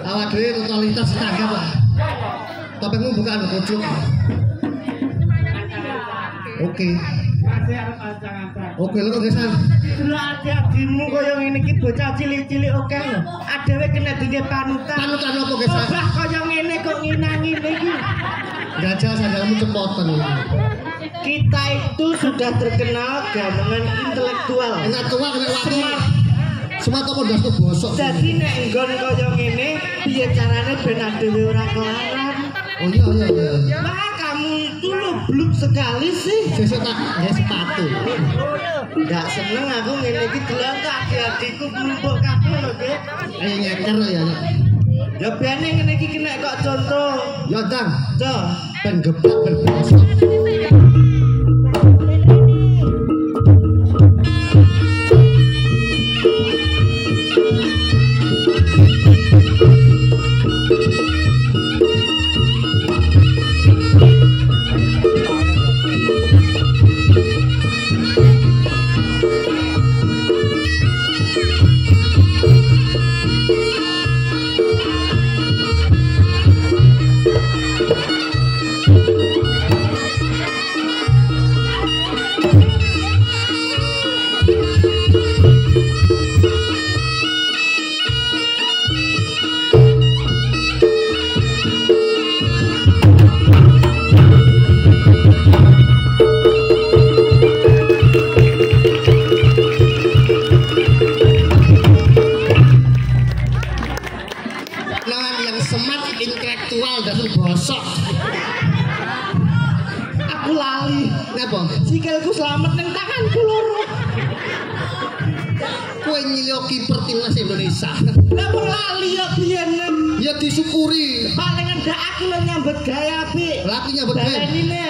Awak dhewe totalitas tanggap lah. Topengmu bukan pojok. Oke. Oke lho Desan. Lah adimu koyo ngene iki bocah cilik-cilik oke lho. Adewe kena dene panutan. Panutan opo Desan? Lah koyo ngene kok nginang-ngene iki. Gajah sandalmu cepoten. Kita itu sudah terkenal dengan intelektual. Intelektual kena watu. Semua toko ndas bosok. Dadi nek nggon koyo ngene piye carane ben adewe ora kelaran. Oh iya. Lah kamu itu lo bluk sekali sih. Sesuk tak ya sepatu. Enggak seneng aku ngene iki delok adik-adikku klumpuk kabeh lho, Dik. Ayo nyeker ya. Ya biane ngene iki kena kok contoh. Ya Dang, Cok, ben gebrak berbosok. Sikilku selamat ning tanganku loro. Kowe nyilio kiper timnas Indonesia. Lah wong lali ya biyen. Ya disyukuri. Paling ndak aku lho nyambut gawe apik. Lah aku nyambut gawe. Balenine.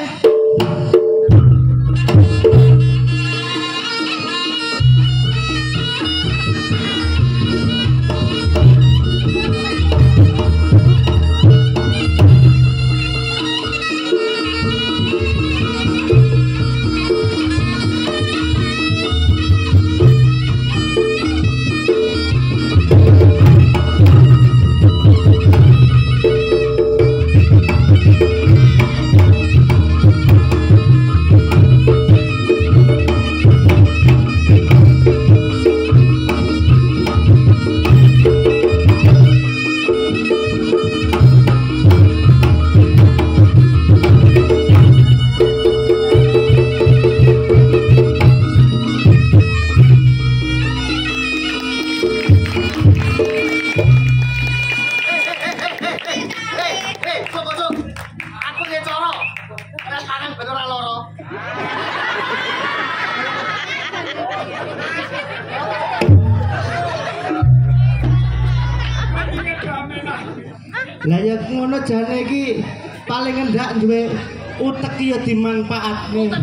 Lah ya ngono jane iki paling endak duwe utek ya dimanfaatne.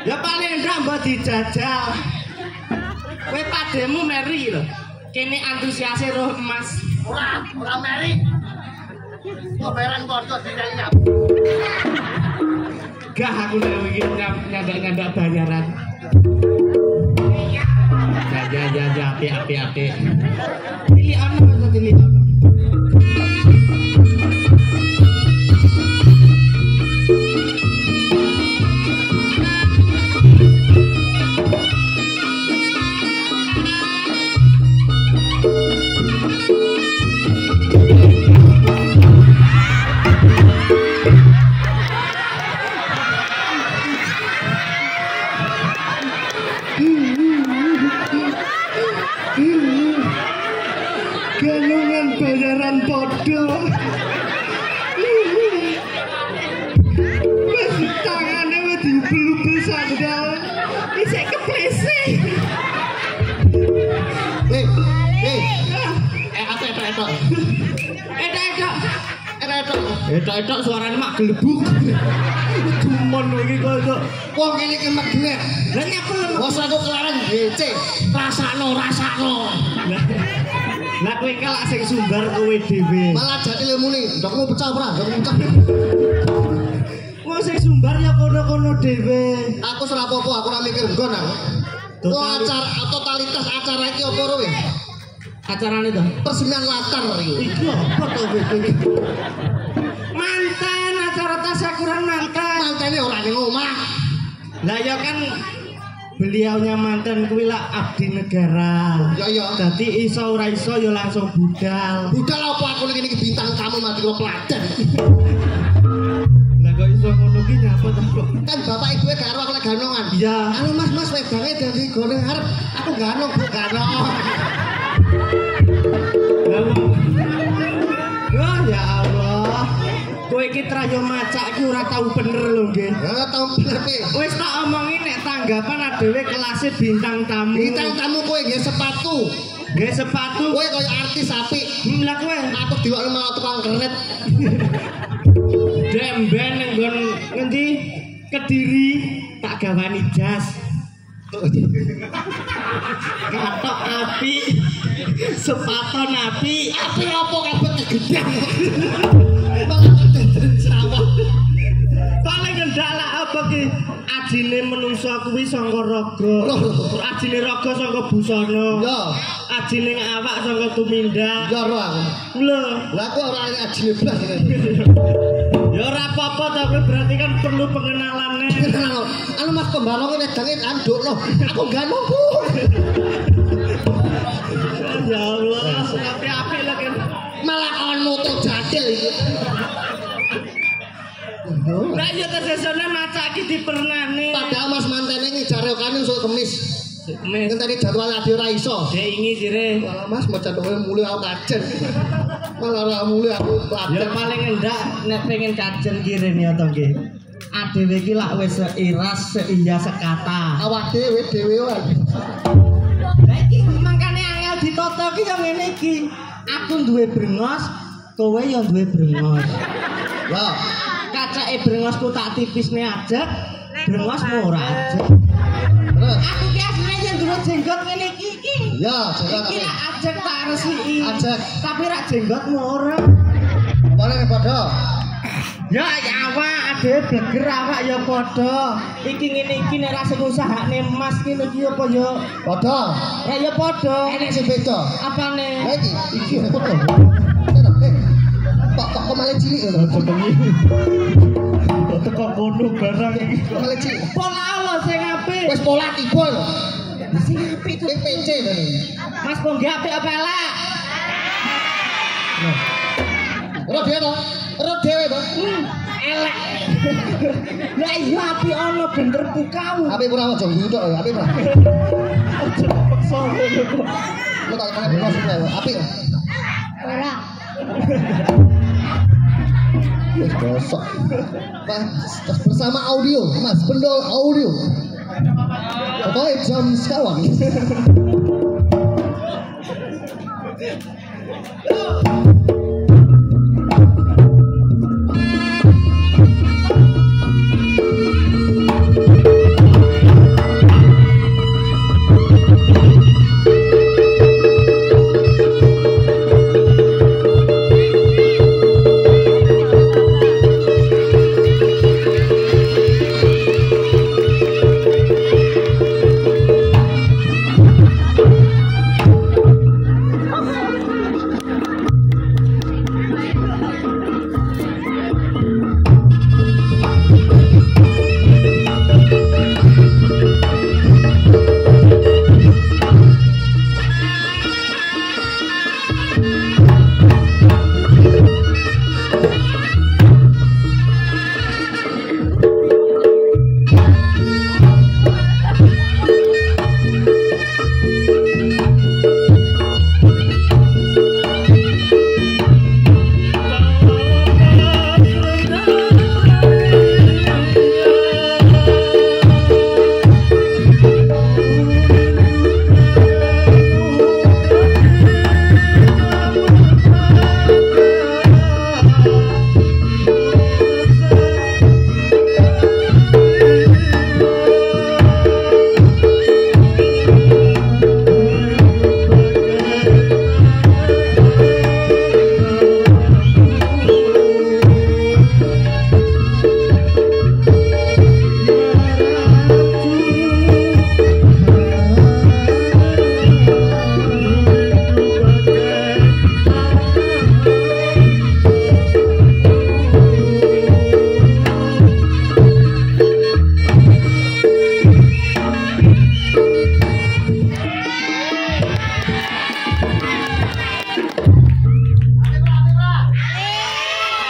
Ya paling endak mbok dijajal. Kowe pademu meri lho. Kene antusiase roh emas. Ora meri. Bayaran padha dinyap. Gah aku nek iki nyandak-nyandak bayaran. Ya api. Pilih ono pilih ono. Galungan bayaran podo. Wes tangane wis diubel-ubel sandal. Isih keplese. Eto. Eta Etok-etok suarane mak gelebuk. Cumon iki kok. Wong kene iki megret. Lah nyapa Bos aku kelaran GC. Rasakno. Lah kowe kelak sing sumbar kowe dhewe. Malah jati ilmune, ndokmu pecah ora? Ndokmu pecah. Wong sing sumbar ya kono-kono dhewe. Aku ora apa-apa, aku ora mikir nggon aku. Acara totalitas acara iki apa ora weh? Acarane to? Persemian latar iki. Iki apa to kowe? Mantan acara tasyakuran mantan. Mantene ora ning omah. Lah ya kan beliaunya mantan kuwi lah abdi negara. Ya. Dadi iso ora iso ya langsung budal. Budal apa aku ning iki bintang tamu mati karo peladan. Lah kok iso ngono ki nyapa to kok? Kan bapak ibu karo aku lek ganongan. Iya. Anu Mas wedange dadi gone arep aku ganong Bu ganong. Wah ya Allah. Kowe iki trayo macak iki ora tau bener lho nggih. Ya tau bener pe. Wis tak omongi nek tanggapan adewe kelasé bintang tamu. Bintang tamu kowe nggih sepatu. Nggih sepatu. Kowe koyo artis apik. Lah kowe Aku diwakne malah tukang kernet. demben ning nggon ngendi? Kediri tak gawani jas. Katok api. Sepaton api. Api apa kabeh kegedang. Malah kededen sawah. Paling ngendak lah apa ki? Ajine menungso kuwi saka raga. Ajine raga saka busana. Ya. Ajine awak saka tumindak. Ya ro aku. Lho, Lah aku ora ajine blas. ya ora apa-apa tapi berarti kan perlu pengenalane. Anu Mas pembalonge wedange andukno. Aku ganong Bu. Ya Allah, tapi apik lho kan. Malah kawan moto jadil iki. Lah ya tesesone macak iki dipernane. Padahal Mas mantene iki jare kanin sok kemis. Mes Kan tadi jadwal ade ora iso. dek ingi sire. Walah Mas maca doe mulih aku kajen. Malah ora mulih aku Ya kajen. paling endak nek pengen kajen kirim ya to nggih. Adewe iki lak wis seiras seiya sekata. Awak dhewe wae. Lah iki mangkane angel ditata iki ya ngene iki. Aku duwe brengos, kowe ya duwe brengos. Lah, Kacake brengosku tak tipisne ajak, brengosmu ora ajak. terus Aku ki asline yen duwe jenggot ngene iki. ya jalan Iki apa? lak ajak tak resiki. Ajak. Tapi rak jenggotmu ora. Boleh padha. Ya awak adewe bleger awak ya padha. Iki ngene iki nek ra sing usahane Mas ki lho iki apa ya? Padha. Ya ya padha. Enek sing beda. Apane? Lah iki padha. Kok malah cilik lho. Teko kono barang iki. Malah cilik. Pola Allah sing apik. Wis pola tiba lho. Sing apik Sing PC lho. Mas kok nggih apik apa elek? Ora dhewe to? Ora dhewe to? Elek. Lah iya apik ana bener bukau. Apik ora aja ngunduk ya, apik ora. Aja paksa ngono kok. Lu tak kene bos lho, apik. Ora. Wis gosok. Mas bersama audio, Mas Bendol Audio. Pokoknya jam sekawan.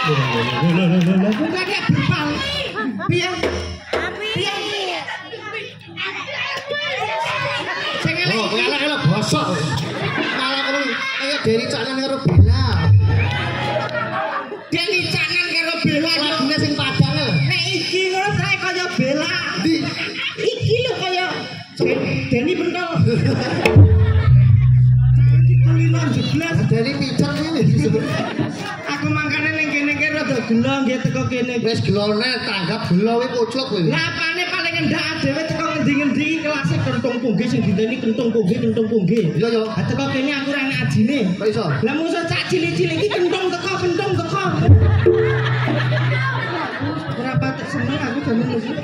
Bukan dia berpal. Piye? Oh, elek-elek bosok. Malah kaya Deni Caknan karo Bella. Deni Caknan karo Bella lagune sing padang lho. Nek iki ngono sae kaya Bella. Ndi? Iki lho kaya Deni Pentol. Iki kulino jeblas. Deni pijet iki. Aku mangkane ning kene ki rada gelo nggih teko kene. Wis gelone tanggap gelo kuwi kucluk kuwi. Lah apane paling endak dhewe teko ngendi-ngendi kelase kentung punggih sing diteni kentung punggih. Iya yo. Ha teko kene aku ora enak ajine. Kok iso? Lah musuh cak cilik-cilik iki kentung teko. Ora patek seneng aku jaman musuh.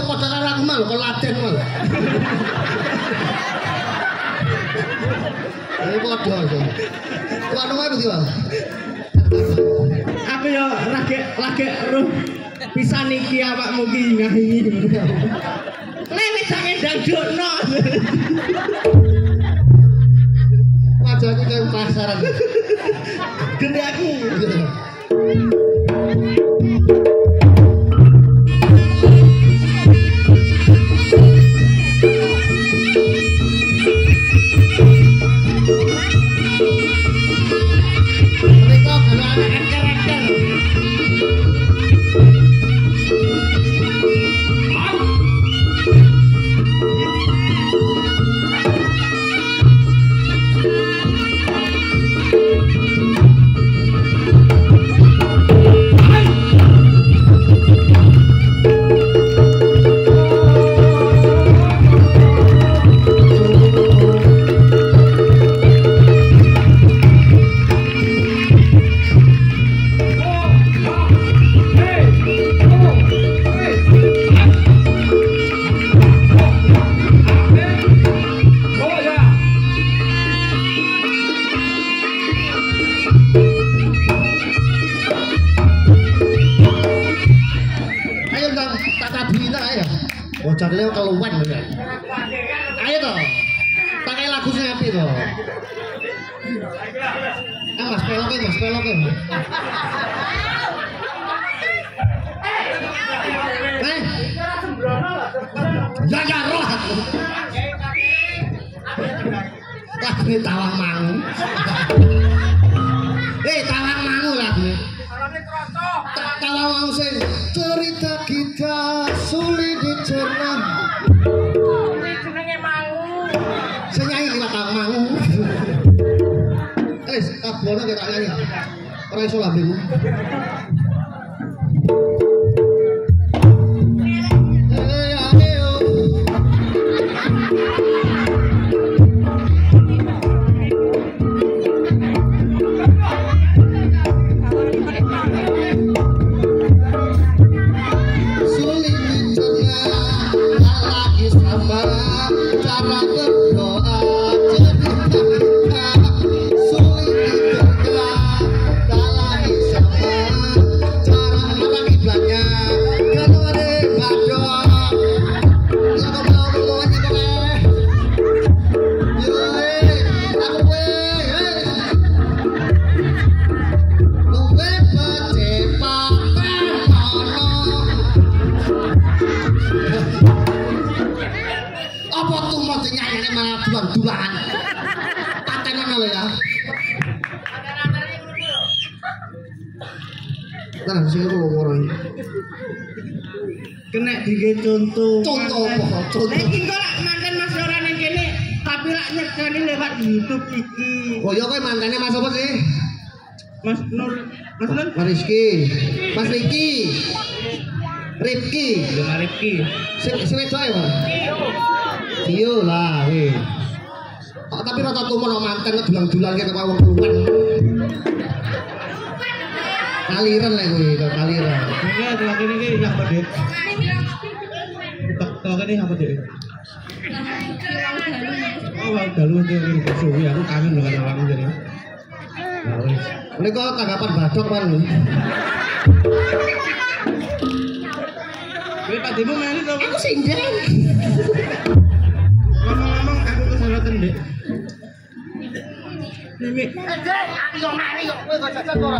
Padha karo aku mah kok laden mah. Ini padha to. Tuan wae mesti wae. Aku yo lagi roh pisan iki awakmu ki ngahi. Lene sange ndadukno. Wajahku kaya pasaran. Gede aku. Mereka kalau anak karakter. Bocah leo keluwen lho. Ayo to. Pakai lagu sing apik to. Mas peloke. Ya roh. Lagu Tawang Mangu. Tawang Mangu lagu. Tawang Mangu sing cerita kita sulit dicerna. Jenenge Mangu. Sing nyanyi liwat Tawang Mangu. Kabone kok tak nyanyi. Ora iso lambemu. Dulan. Patenan lho ya. Nah, sing kok loro iki. Kena dige contoh. Contoh apa? Contoh. Iki kok manten Mas Lora ning kene, tapi lak nyekani lewat YouTube iki. Oh ya kowe mantene Mas apa sih? Mas Nur. Mas Rizky. Mas Riki. Rifki. Ya Rifki. Sing wedok ya, Mas? Iyo lah, weh. Oh, tapi rata tumun kok manten dulang-dulang kaya kaya wong keluwen. Kaliran lah kowe, kaliran. Enggak, delok kene iki nyapa, Dik? Delok kene nyapa, Dik? Oh, dalu iki suwi aku kangen lho karo awakmu jare. Nah, wis. Menika tanggapan badok kan. Kowe pademu melu to? Aku sinden. Ngomong-ngomong aku kesalahan, Dik. Mimi. Aku yo mari yo kowe kok jajan ora.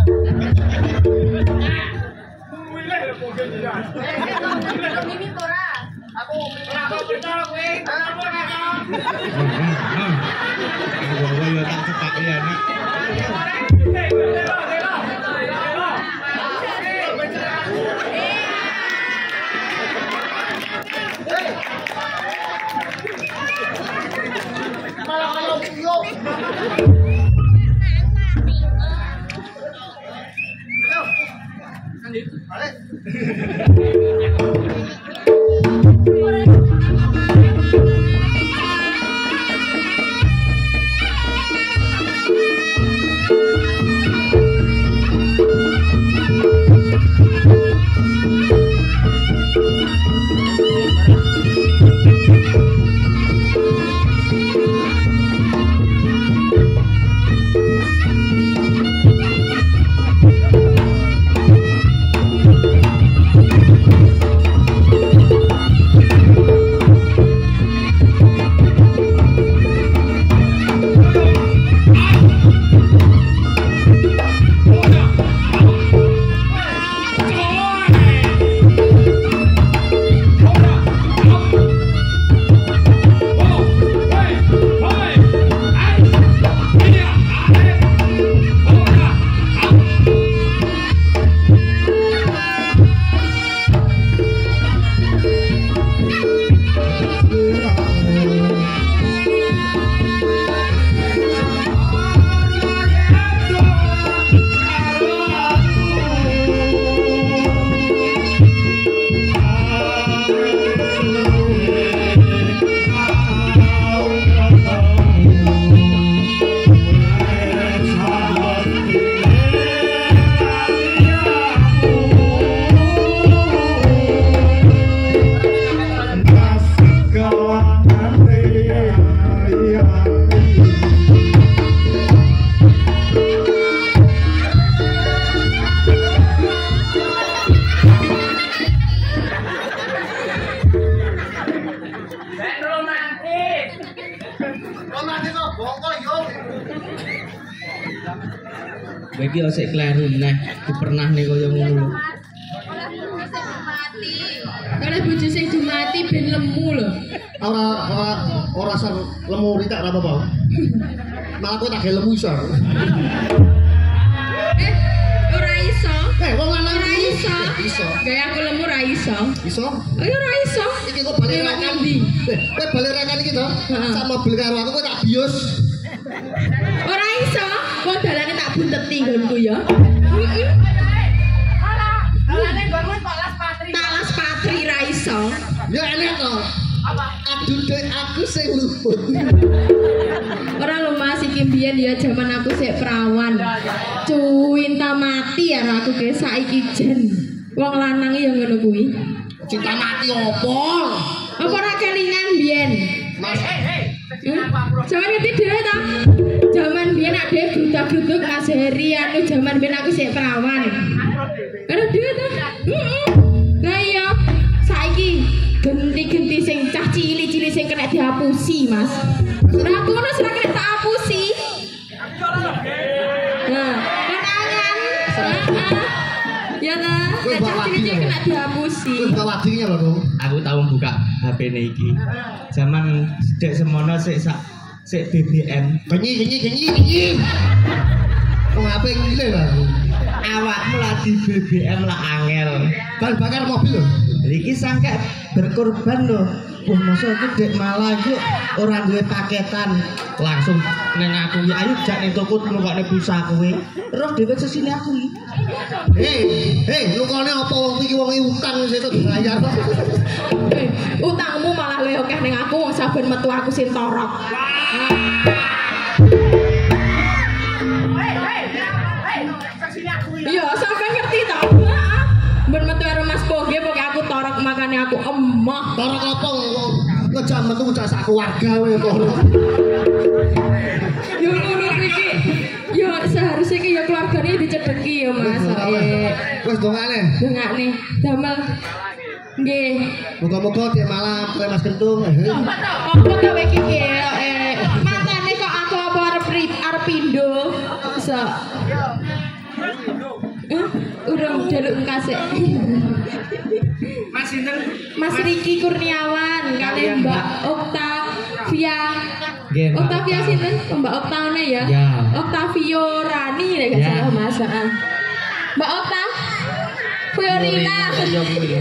Iki osek kleru neh, pernah nih kaya ngono. Oleh bojo sing dumati ben lemu lho. Ora sar lemu ritak ora apa-apa. Malah kowe tak lemu iso. Ora iso. Wong lanang ora iso. Iso. Gaya aku lemu ora iso. Iso? Ayo ora iso. Iki kok balik rekan ndi? Kowe balik rekan iki to? Sak mobil karo aku kowe tak bius. Ora iso. Kok dalane tak bunteti nggonku ya. Dalane nggonmu kok las patri. Tak las patri ra iso. Ya enak to. Apa? Aduh dek aku sing luput. Ora lho Mas iki mbiyen ya jaman aku sik perawan. Cinta mati ya aku ke saiki jen. Wong lanang ya ngono kuwi. Cinta mati opo? Apa ora kelingan mbiyen? Mas, Jaman ngerti dhewe ta? Jaman biyen nek dhewe grudak-gruduk Mas Heri anu jaman biyen aku sik perawan. Karo dhewe ta? Heeh. Lah iya, saiki genti-genti sing cah cilik-cilik sing kena dihapusi, Mas. Ora aku ngono sira kena tak hapusi. Nah, kanangan. Ya ta, cah cilik kena dihapusi. kowe buka wadinya lho, Dong. Aku tau buka HP-ne iki. Zaman sik semono sik BBM. Genyi. Wong HP ngile lho. Awakmu lagi BBM lah angel. Bahan bakar mobil lho. Iki sangka berkorban lho. Wah, masa aku dek malah iki ora duwe paketan. Langsung neng aku iki, ayo jak ning toko nukokne pulsa kowe. Terus dhewe sesine aku iki. Hei, lukane apa wong iki wong utang wis itu dibayar. Utangmu malah luwih akeh ning aku wong saben metu aku sing torok. Iya, sampe ngerti ta? Heeh. Ben metu karo Mas Poge pokoke aku torok makane aku emoh. Torok apa wong ngejam metu ngejak sak keluarga kowe kok. Yo ngono iki. Yo seharusnya iki ya keluargane dicedeki ya Mas. Wes dongane. Dongane damel nggih. Moga-moga tiap malam kowe Mas Kentung. Apa ta iki matane kok aku apa arep pindho. Bisa. Urung jaluk kasih. Mas sinten? Mas Riki Kurniawan kali Mbak Octavia. Octavia sinten? Mbak Octavia ya? Ya. Octavio Rani nek gak salah Mas. Mbak Octa Fiorina.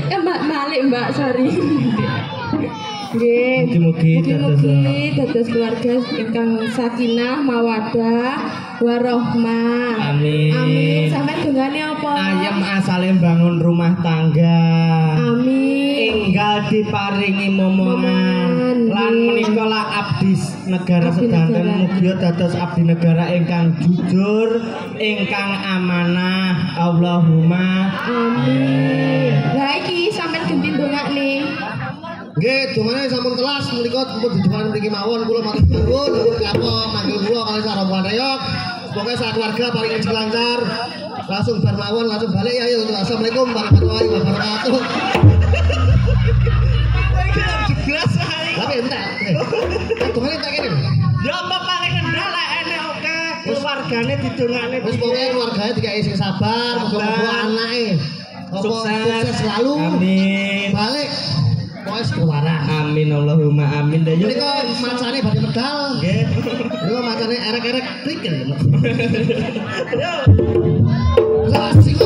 Mbak Malik Mbak, sorry. Nggih. Mugi-mugi dados keluarga ingkang sakinah, mawaddah, warahmah. Amin. Amin. Sampai dungane apa? Ayem asale bangun rumah tangga. Amin. Enggal diparingi momongan. Lan menika la abdi negara Abdi sedanten negara. mugi dados abdi negara ingkang jujur, ingkang amanah. Allahumma Amin. Lah iki sampean genti ndongakne. Nggih, dongane sampun telas menika pun didongaken mriki mawon kula matur nuwun apa manggil kula kali saromboan reok. Semoga sak keluarga paling rezeki lancar. Langsung bar mawon langsung balik ya. Ayo. Assalamualaikum warahmatullahi wabarakatuh. jelas ae. Tapi entek. Dongane tak kene. Ya apa paling kendal lek enek oke keluargane didongakne Wis pokoke keluargane dikai sing sabar, muga-muga anake sukses selalu. Amin. Balik. Pokoke sekewaras. Amin Allahumma amin. Dah yuk. Menika macane badhe medal. Nggih. Menika macane erek-erek prikel. Yo. Lah sing